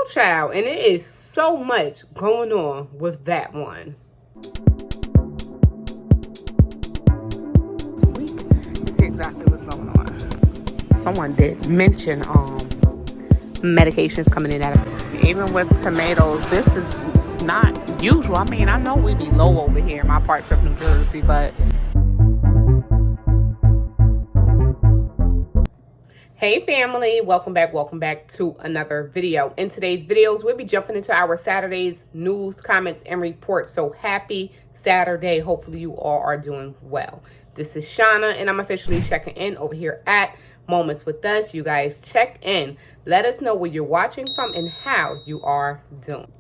child, and it is so much going on with that one. Let's see exactly what's going on. Someone did mention medications coming in at it. Even with tomatoes, this is not usual. I mean, I know we be low over here in my parts of New Jersey, but hey family, welcome back to another video. In today's videos, we'll be jumping into our Saturday's news, comments, and reports. So happy Saturday. Hopefully you all are doing well. This is Shauna, and I'm officially checking in over here at Moments with Us. You guys check in. Let us know where you're watching from and how you are doing.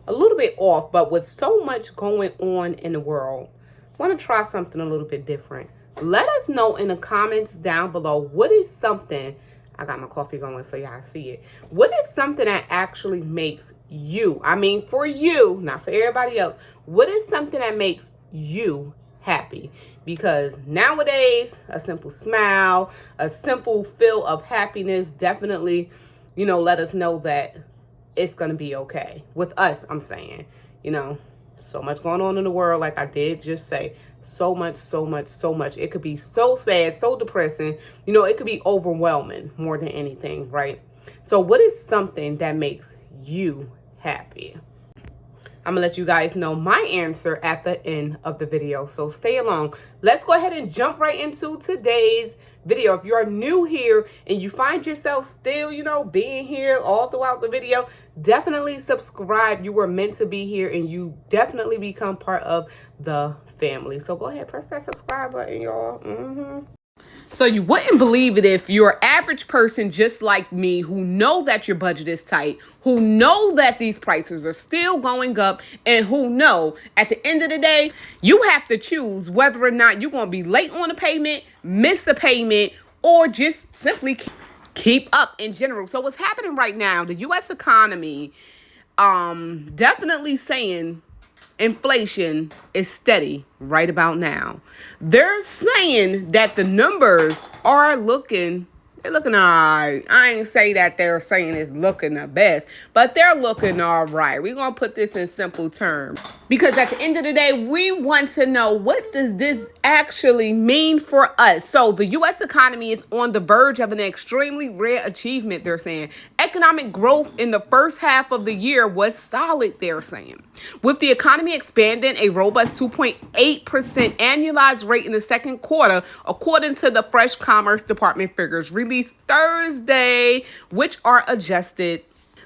A little bit off, but with so much going on in the world, I want to try something a little bit different. Let us know in the comments down below, what is something, I got my coffee going so y'all see it. What is something that actually makes you, I mean for you, not for everybody else, what is something that makes you happy? Because nowadays, a simple smile, a simple feel of happiness definitely, let us know that it's going to be okay. With us, I'm saying, so much going on in the world, like I did just say. So much. It could be so sad, so depressing. It could be overwhelming more than anything, right? So what is something that makes you happy? I'm going to let you guys know my answer at the end of the video, so stay along. Let's go ahead and jump right into today's video. If you're new here and you find yourself still, being here all throughout the video, definitely subscribe. You were meant to be here, and you definitely become part of the family. So go ahead, press that subscribe button, y'all. So you wouldn't believe it if you're an average person just like me, who know that your budget is tight, who know that these prices are still going up, and who know at the end of the day, you have to choose whether or not you're going to be late on a payment, miss a payment, or just simply keep up in general. So what's happening right now, the U.S. economy definitely saying inflation is steady right about now. They're saying that the numbers are looking all right. I ain't say that they're saying it's looking the best, but they're looking all right. We're going to put this in simple terms, because at the end of the day, we want to know, what does this actually mean for us? So the U.S. economy is on the verge of an extremely rare achievement, they're saying. Economic growth in the first half of the year was solid, they're saying, with the economy expanding a robust 2.8% annualized rate in the second quarter, according to the Fresh Commerce Department figures released Thursday, which are adjusted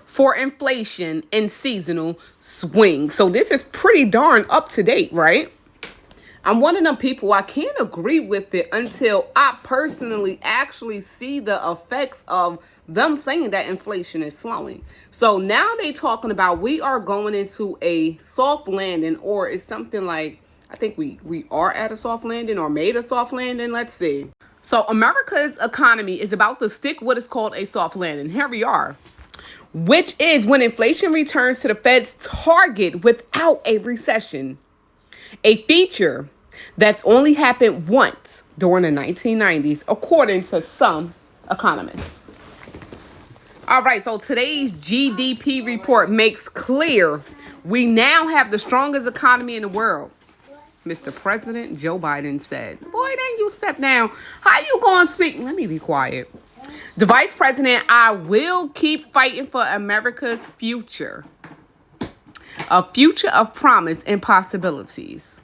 for inflation and seasonal swings. So this is pretty darn up to date, right? I'm one of them people, I can't agree with it until I personally actually see the effects of them saying that inflation is slowing. So now they talking about we are going into a soft landing, or it's something like, I think we are at a soft landing or made a soft landing. Let's see. So America's economy is about to stick what is called a soft landing. Here we are, which is when inflation returns to the Fed's target without a recession, a feature that's only happened once during the 1990s, according to some economists. All right, so today's GDP report makes clear we now have the strongest economy in the world, Mr. President Joe Biden said. Boy, then you step down. How you going to speak? Let me be quiet. The vice president, I will keep fighting for America's future. A future of promise and possibilities.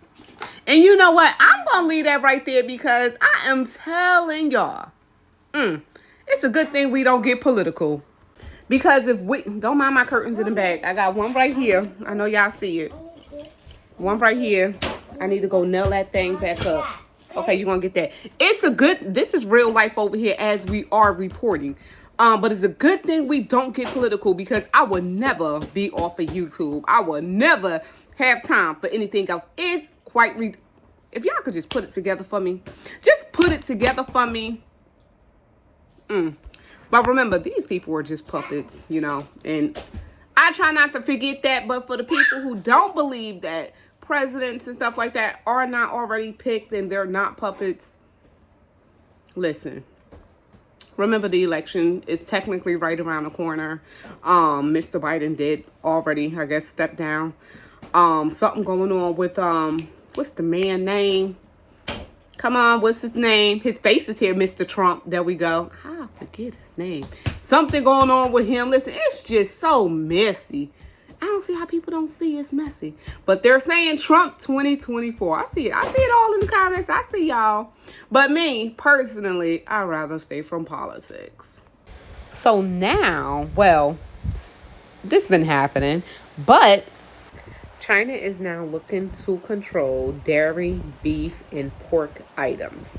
And you know what? I'm going to leave that right there, because I am telling y'all, it's a good thing we don't get political. Because if we, don't mind my curtains in the back. I got one right here. I know y'all see it. One right here. I need to go nail that thing back up. Okay, you're going to get that. This is real life over here as we are reporting. But it's a good thing we don't get political, because I would never be off of YouTube. I would never have time for anything else. It's quite, if y'all could just put it together for me. Just put it together for me. But remember, these people are just puppets, and I try not to forget that. But for the people who don't believe that presidents and stuff like that are not already picked and they're not puppets, listen, Remember, the election is technically right around the corner. Mr. Biden did already, I guess, step down. Something going on with what's the man name? Come on, what's his name? His face is here, Mr. Trump. There we go. I forget his name. Something going on with him. Listen, it's just so messy. I don't see how people don't see it's messy. But they're saying Trump 2024. I see it. I see it all in the comments. I see y'all. But me, personally, I'd rather stay from politics. So now, well, this been happening, but China is now looking to control dairy, beef, and pork items.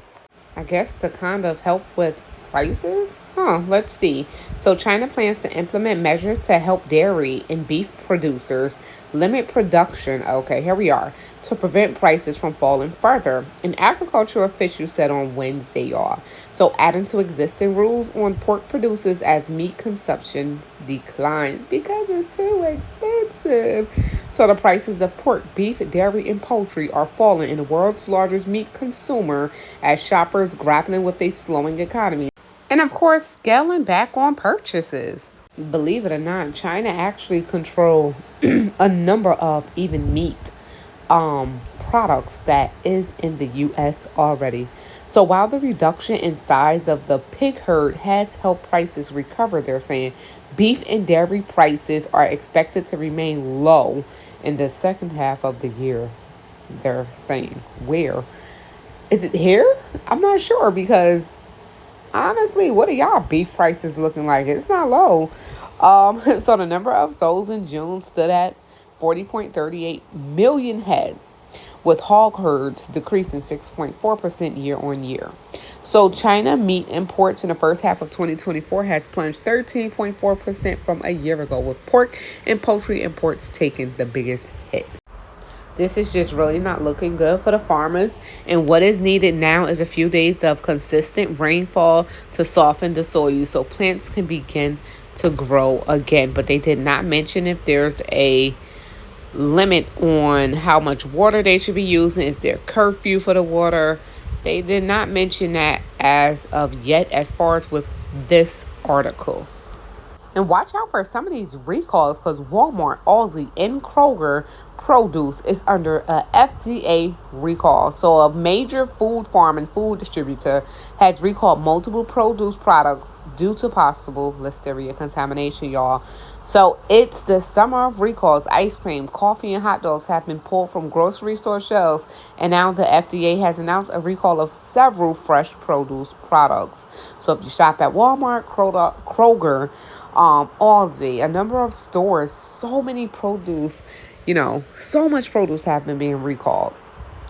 I guess to kind of help with prices? Let's see. So China plans to implement measures to help dairy and beef producers limit production. Okay, here we are. To prevent prices from falling further. An agricultural official said on Wednesday, y'all. So adding to existing rules on pork producers as meat consumption declines because it's too expensive. So the prices of pork, beef, dairy, and poultry are falling in the world's largest meat consumer as shoppers grappling with a slowing economy. And of course, scaling back on purchases. Believe it or not, China actually control a number of even meat products that is in the U.S. already. So while the reduction in size of the pig herd has helped prices recover, they're saying beef and dairy prices are expected to remain low in the second half of the year. They're saying, where? Is it here? I'm not sure because honestly, what are y'all beef prices looking like? It's not low. So the number of sows in June stood at 40.38 million head, with hog herds decreasing 6.4% year on year. So China meat imports in the first half of 2024 has plunged 13.4% from a year ago, with pork and poultry imports taking the biggest hit. This is just really not looking good for the farmers. And what is needed now is a few days of consistent rainfall to soften the soil so plants can begin to grow again. But they did not mention if there's a limit on how much water they should be using. Is there curfew for the water? They did not mention that as of yet as far as with this article. And watch out for some of these recalls because Walmart, Aldi, and Kroger produce is under a FDA recall. So a major food farm and food distributor has recalled multiple produce products due to possible listeria contamination, y'all. So it's the summer of recalls. Ice cream, coffee, and hot dogs have been pulled from grocery store shelves. And now the FDA has announced a recall of several fresh produce products. So if you shop at Walmart, Kroger, Aldi, a number of stores, so many produce, so much produce have been being recalled.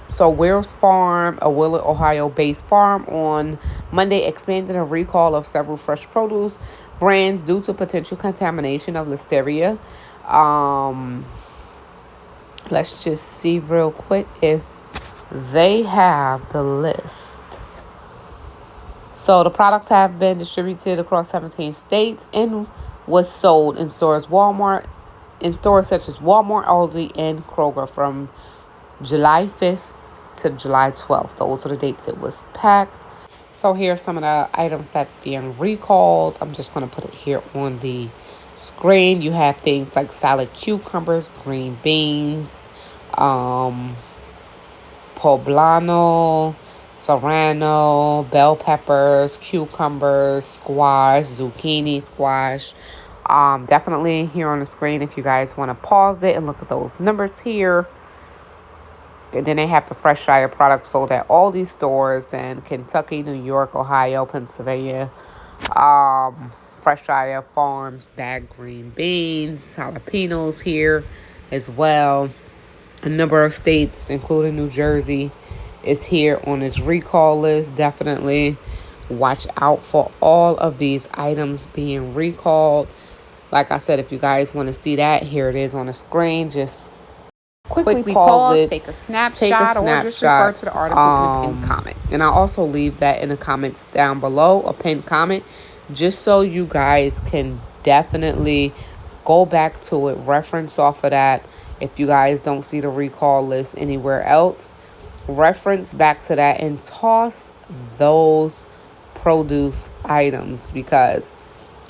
So Wells Farm, a Willard, Ohio-based farm, on Monday expanded a recall of several fresh produce brands due to potential contamination of listeria. Let's just see real quick if they have the list. So the products have been distributed across 17 states and was sold in stores such as Walmart, Aldi, and Kroger from July 5th to July 12th. Those are the dates it was packed. So here are some of the items that's being recalled. I'm just going to put it here on the screen. You have things like salad cucumbers, green beans, poblano, serrano, bell peppers, cucumbers, squash, zucchini, squash. Definitely here on the screen if you guys want to pause it and look at those numbers here. And then they have the fresh dryer products sold at all these stores in Kentucky, New York, Ohio, Pennsylvania. Fresh dryer farms, bagged green beans, jalapenos here as well. A number of states, including New Jersey, is here on this recall list. Definitely watch out for all of these items being recalled. Like I said, if you guys want to see that, here it is on the screen. Just quickly pause it, take a snapshot, or just refer to the article in a pinned comment. And I'll also leave that in the comments down below, a pinned comment, just so you guys can definitely go back to it, reference off of that. If you guys don't see the recall list anywhere else, reference back to that and toss those produce items because,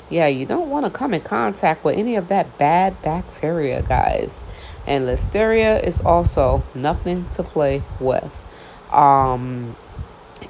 yeah, you don't want to come in contact with any of that bad bacteria, guys. And listeria is also nothing to play with. Um,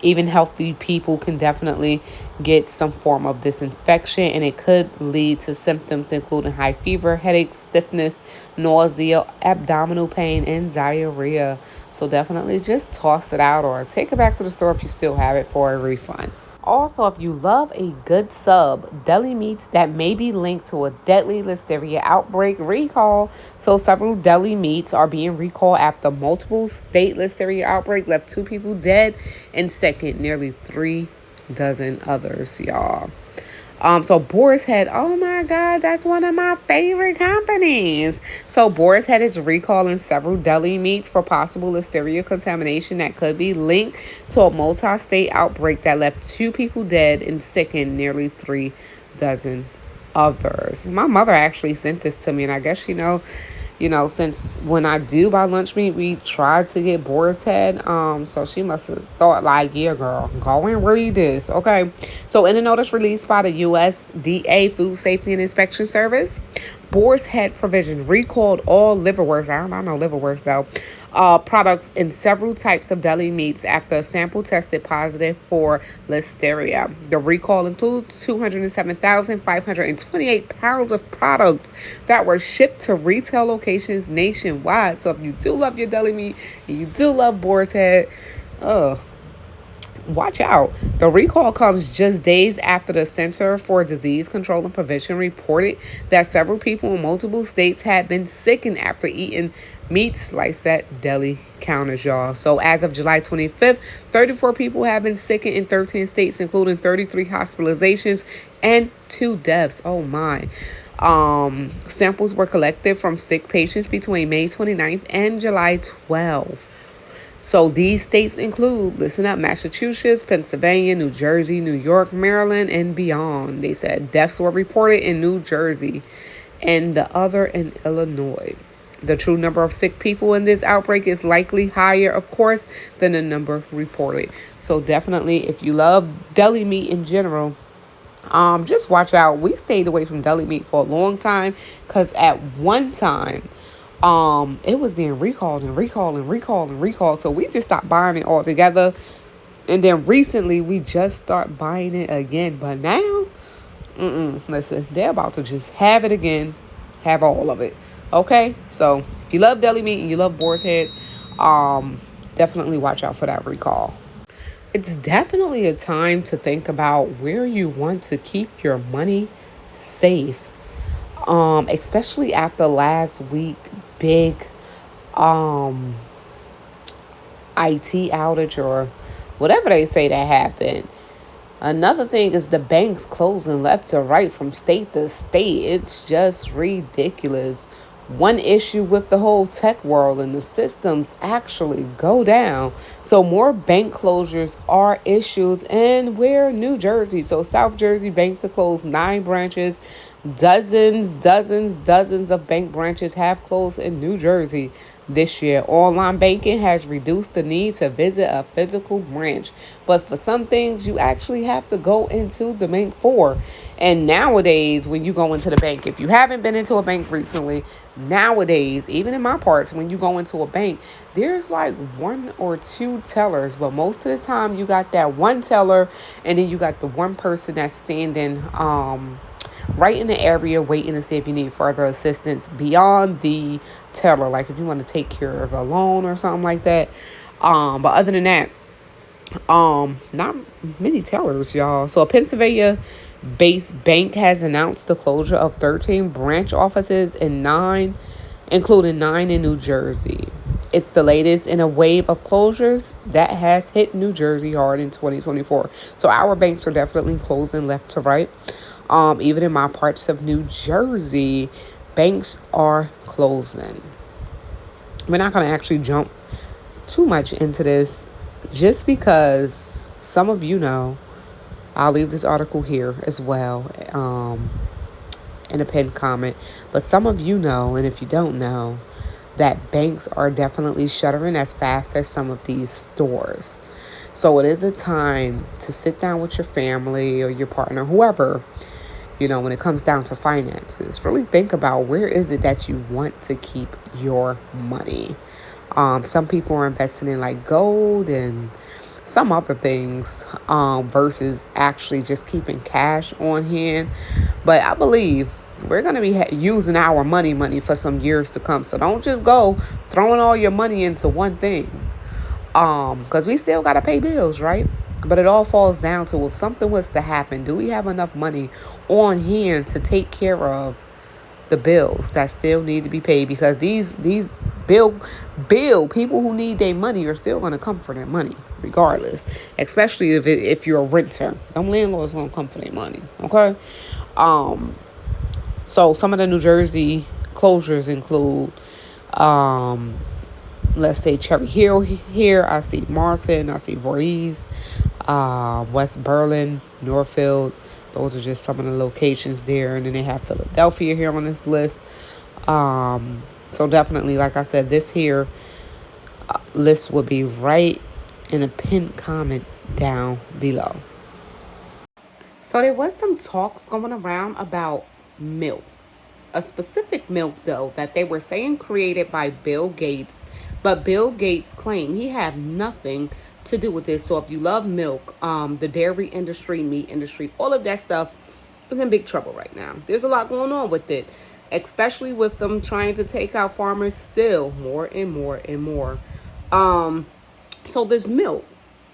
Even healthy people can definitely get some form of this infection, and it could lead to symptoms including high fever, headache, stiffness, nausea, abdominal pain, and diarrhea. So definitely just toss it out or take it back to the store if you still have it for a refund. Also, if you love a good sub, deli meats that may be linked to a deadly listeria outbreak recall. So several deli meats are being recalled after multiple state listeria outbreak left 2 people dead and second nearly 3 dozen others, y'all. So Boar's Head, oh my God, that's one of my favorite companies. So Boar's Head is recalling several deli meats for possible listeria contamination that could be linked to a multi-state outbreak that left 2 people dead and sickened nearly 3 dozen others. My mother actually sent this to me, and I guess since when I do buy lunch meat, we try to get Boar's Head. So she must have thought like, yeah, girl, go and read this. Okay. So in a notice released by the USDA Food Safety and Inspection Service, Boar's Head Provision recalled all liverwurst. I don't know liverwurst though. Products in several types of deli meats after a sample tested positive for listeria. The recall includes 207,528 pounds of products that were shipped to retail locations nationwide. So if you do love your deli meat and you do love Boar's Head, watch out. The recall comes just days after the Center for Disease Control and Prevention reported that several people in multiple states had been sickened after eating meat sliced at deli counters, y'all. So as of July 25th, 34 people have been sickened in 13 states, including 33 hospitalizations and 2 deaths. Oh my. Samples were collected from sick patients between May 29th and July 12th. So these states include, listen up, Massachusetts, Pennsylvania, New Jersey, New York, Maryland, and beyond. They said deaths were reported in New Jersey and the other in Illinois. The true number of sick people in this outbreak is likely higher, of course, than the number reported. So definitely, if you love deli meat in general, just watch out. We stayed away from deli meat for a long time because at one time, it was being recalled. So we just stopped buying it altogether. And then recently we just start buying it again. But now, listen, they're about to just have it again. Have all of it. Okay? So if you love deli meat and you love Boar's Head, definitely watch out for that recall. It's definitely a time to think about where you want to keep your money safe. Especially after last week big IT outage or whatever they say that happened. Another thing is the banks closing left to right from state to state. It's just ridiculous. One issue with the whole tech world and the systems actually go down. So more bank closures are issued, and we're New Jersey. So South Jersey banks have closed 9 branches. Dozens of bank branches have closed in New Jersey this year. Online banking has reduced the need to visit a physical branch, but for some things you actually have to go into the bank for. And nowadays, when you go into the bank, if you haven't been into a bank recently, nowadays, even in my parts, when you go into a bank, there's like 1 or 2 tellers, but most of the time you got that one teller, and then you got the one person that's standing right in the area waiting to see if you need further assistance beyond the teller, like if you want to take care of a loan or something like that. But other than that, not many tellers, y'all. So a Pennsylvania-based bank has announced the closure of 13 branch offices in 9, including 9 in New Jersey. It's the latest in a wave of closures that has hit New Jersey hard in 2024. So our banks are definitely closing left to right. Even in my parts of New Jersey, banks are closing. We're not going to actually jump too much into this just because some of you know. I'll leave this article here as well in a pinned comment. But some of you know, and if you don't know, that banks are definitely shuttering as fast as some of these stores. So it is a time to sit down with your family or your partner, whoever, when it comes down to finances. Really think about, where is it that you want to keep your money. Some people are investing in like gold and some other things, versus actually just keeping cash on hand. But I believe we're going to be using our money for some years to come. So don't just go throwing all your money into one thing. Because we still got to pay bills, right? But it all falls down to, if something was to happen, do we have enough money on hand to take care of the bills that still need to be paid? Because these bill people who need their money are still going to come for their money regardless, especially if you're a renter. Them landlords going to come for their money. Okay. So some of the New Jersey closures include, let's say Cherry Hill here. I see Martin, I see Voorhees, West Berlin, Northfield. Those are just some of the locations there. And then they have Philadelphia here on this list. So definitely, like I said, this here list will be right in a pinned comment down below. So there was some talks going around about milk. A specific milk, though, that they were saying created by Bill Gates. But Bill Gates claimed he had nothing to do with this. So if you love milk, the dairy industry, meat industry, all of that stuff is in big trouble right now. There's a lot going on with it, especially with them trying to take out farmers still more and more and more. So this milk,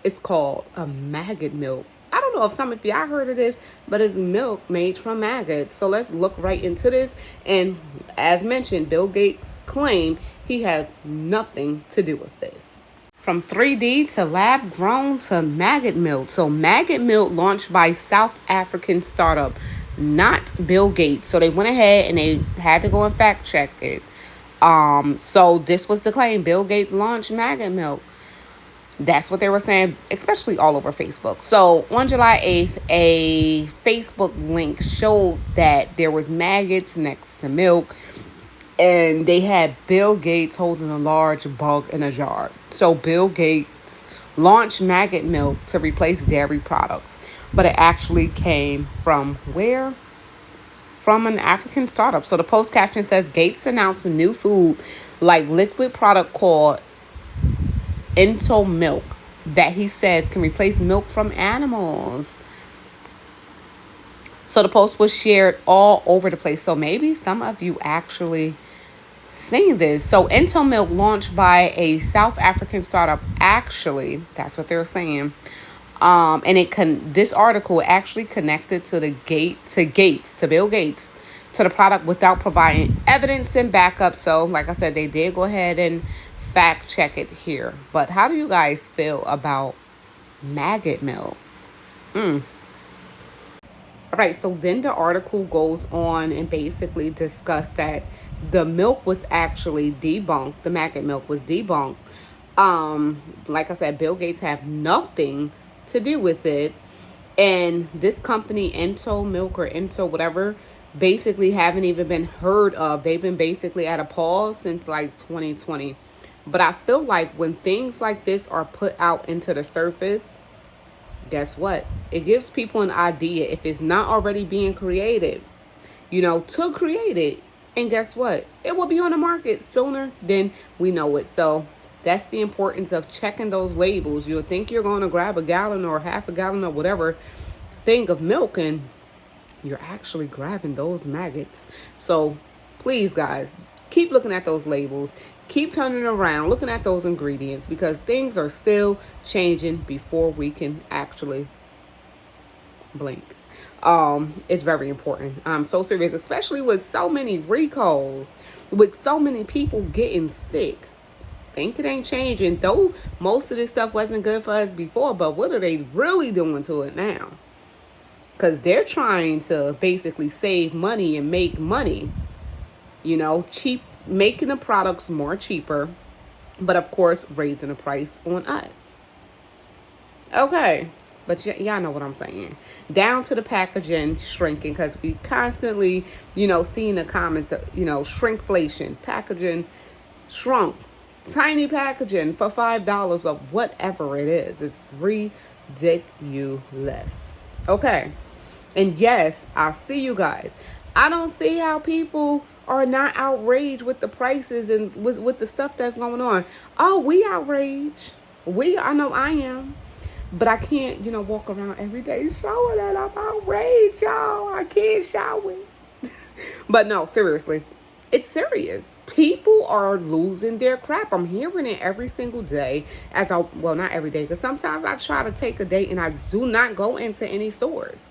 it's called a maggot milk. I don't know if some of y'all heard of this, but it's milk made from maggots. So let's look right into this. And as mentioned, Bill Gates claimed he has nothing to do with this. From 3D to lab grown to maggot milk. So maggot milk launched by South African startup, not Bill Gates. So they went ahead and they had to go and fact check it. So this was the claim. Bill Gates launched maggot milk. That's what they were saying, especially all over Facebook. So on July 8th, a Facebook link showed that there was maggots next to milk, and they had Bill Gates holding a large bug in a jar. So Bill Gates launched maggot milk to replace dairy products, but it actually came from where? From an African startup. So the post caption says, Gates announced a new food like liquid product called Into milk that he says can replace milk from animals. So the post was shared all over the place. So maybe some of you actually seen this. So Into milk, launched by a South African startup, actually, that's what they're saying. And this article actually connected to Bill Gates, to the product without providing evidence and backup. So like I said, they did go ahead and fact check it here. But how do you guys feel about maggot milk? All right, so then the article goes on and basically discussed that the milk was actually debunked. The maggot milk was debunked. Like I said, Bill Gates have nothing to do with it. And this company, Into Milk or Into whatever, basically haven't even been heard of. They've been basically at a pause since like 2020. But I feel like when things like this are put out into the surface, guess what? It gives people an idea, if it's not already being created, to create it. And guess what? It will be on the market sooner than we know it. So that's the importance of checking those labels. You'll think you're going to grab a gallon or half a gallon or whatever thing of milk, and you're actually grabbing those maggots. So please, guys, keep looking at those labels. Keep turning around, looking at those ingredients, because things are still changing before we can actually blink. It's very important. I'm so serious, especially with so many recalls, with so many people getting sick. Think it ain't changing, though most of this stuff wasn't good for us before, but what are they really doing to it now? Because they're trying to basically save money and make money, cheap, making the products more cheaper, but of course raising the price on us. Okay, but y'all know what I'm saying. Down to the packaging shrinking, because we constantly, seeing the comments, shrinkflation, packaging shrunk. Tiny packaging for $5 of whatever it is. It's ridiculous. Okay. And yes, I see you guys. I don't see how people are not outraged with the prices and with the stuff that's going on. Oh, we outraged. I know I am. But I can't, walk around every day showing that I'm outraged, y'all. I can't show it. But no, seriously. It's serious. People are losing their crap. I'm hearing it every single day not every day, because sometimes I try to take a date and I do not go into any stores.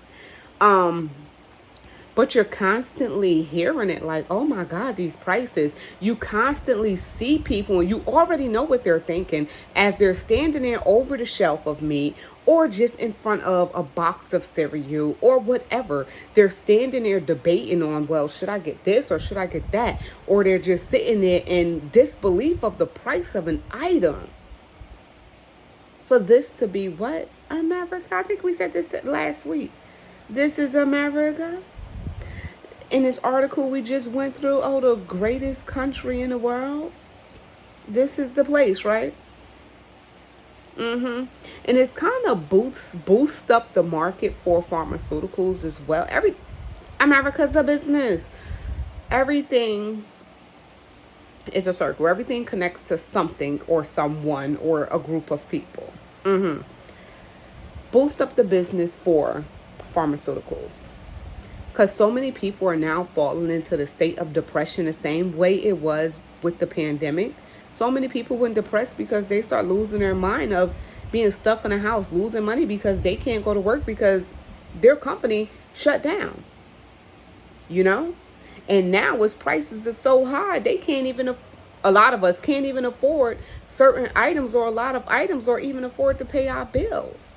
But you're constantly hearing it like, oh my God, these prices. You constantly see people and you already know what they're thinking as they're standing there over the shelf of meat or just in front of a box of cereal or whatever. They're standing there debating on, well, should I get this or should I get that? Or they're just sitting there in disbelief of the price of an item. For this to be what? America? I think we said this last week. This is America. In this article we just went through, the greatest country in the world. This is the place, right? And it's kind of boost up the market for pharmaceuticals as well. America's a business. Everything is a circle. Everything connects to something or someone or a group of people. Boost up the business for pharmaceuticals. Because so many people are now falling into the state of depression the same way it was with the pandemic. So many people went depressed because they start losing their mind of being stuck in a house, losing money because they can't go to work because their company shut down. And now as prices are so high, a lot of us can't even afford certain items or a lot of items or even afford to pay our bills.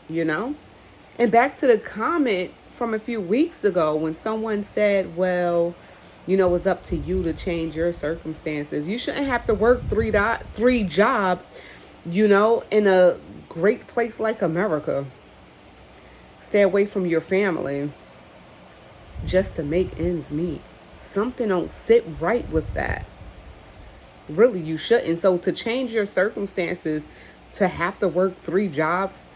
And back to the comment from a few weeks ago when someone said, well, it's up to you to change your circumstances. You shouldn't have to work three jobs, in a great place like America. Stay away from your family just to make ends meet. Something don't sit right with that. Really, you shouldn't. So to change your circumstances, to have to work 3 jobs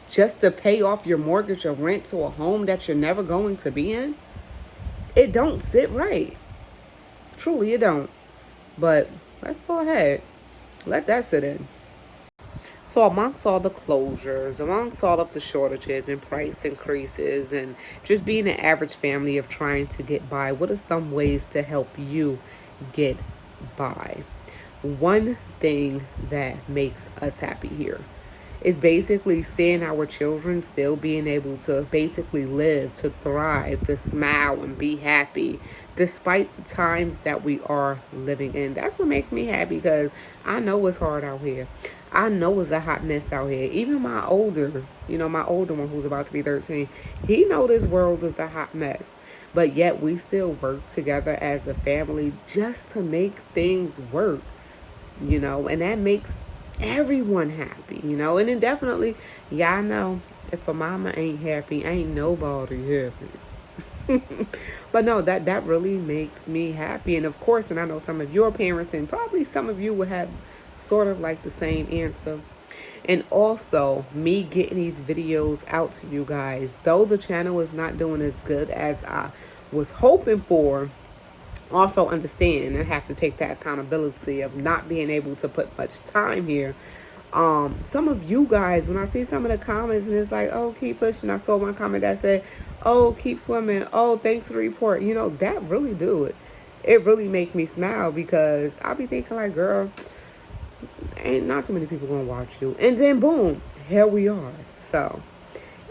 just to pay off your mortgage or rent to a home that you're never going to be in, it don't sit right. Truly, it don't. But let's go ahead. Let that sit in. So amongst all the closures, amongst all of the shortages and price increases and just being an average family of trying to get by, what are some ways to help you get by? One thing that makes us happy here is basically seeing our children still being able to basically live, to thrive, to smile and be happy despite the times that we are living in. That's what makes me happy, because I know it's hard out here. I know it's a hot mess out here. Even my older one who's about to be 13, he know this world is a hot mess. But yet we still work together as a family just to make things work, and that makes everyone happy, and then definitely, y'all know, if a mama ain't happy, ain't nobody happy. But no, that really makes me happy. And of course, and I know some of your parents and probably some of you will have sort of like the same answer. And also me getting these videos out to you guys, though the channel is not doing as good as I was hoping for, also understand and have to take that accountability of not being able to put much time here. Some of you guys, when I see some of the comments and it's like, oh, keep pushing. I saw one comment that said, oh, keep swimming. Oh, thanks for the report. That really do it. It really make me smile, because I'll be thinking like, girl, ain't not too many people gonna watch you. And then boom, here we are. So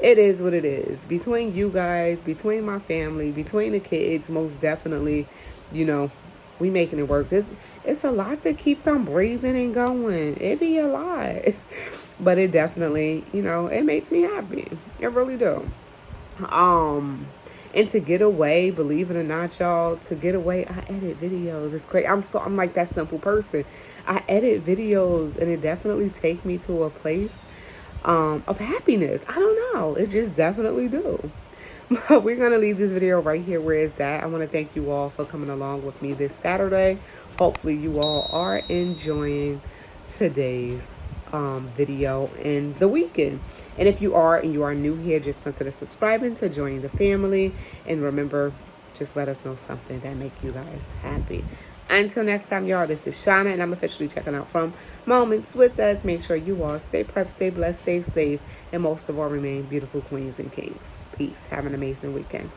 it is what it is. Between you guys, between my family, between the kids, most definitely, we making it work. It's a lot to keep them breathing and going. It be a lot. But it definitely, it makes me happy. It really do. And to get away, believe it or not, y'all, to get away, I edit videos. It's great. I'm like that simple person. I edit videos, and it definitely take me to a place of happiness. I don't know. It just definitely do. But we're going to leave this video right here where it's at. I want to thank you all for coming along with me this Saturday. Hopefully you all are enjoying today's video and the weekend. And if you are and you are new here, just consider subscribing to join the family. And remember, just let us know something that make you guys happy. Until next time, y'all, this is Shauna, and I'm officially checking out from Moments with Us. Make sure you all stay prepped, stay blessed, stay safe, and most of all, remain beautiful queens and kings. Peace. Have an amazing weekend.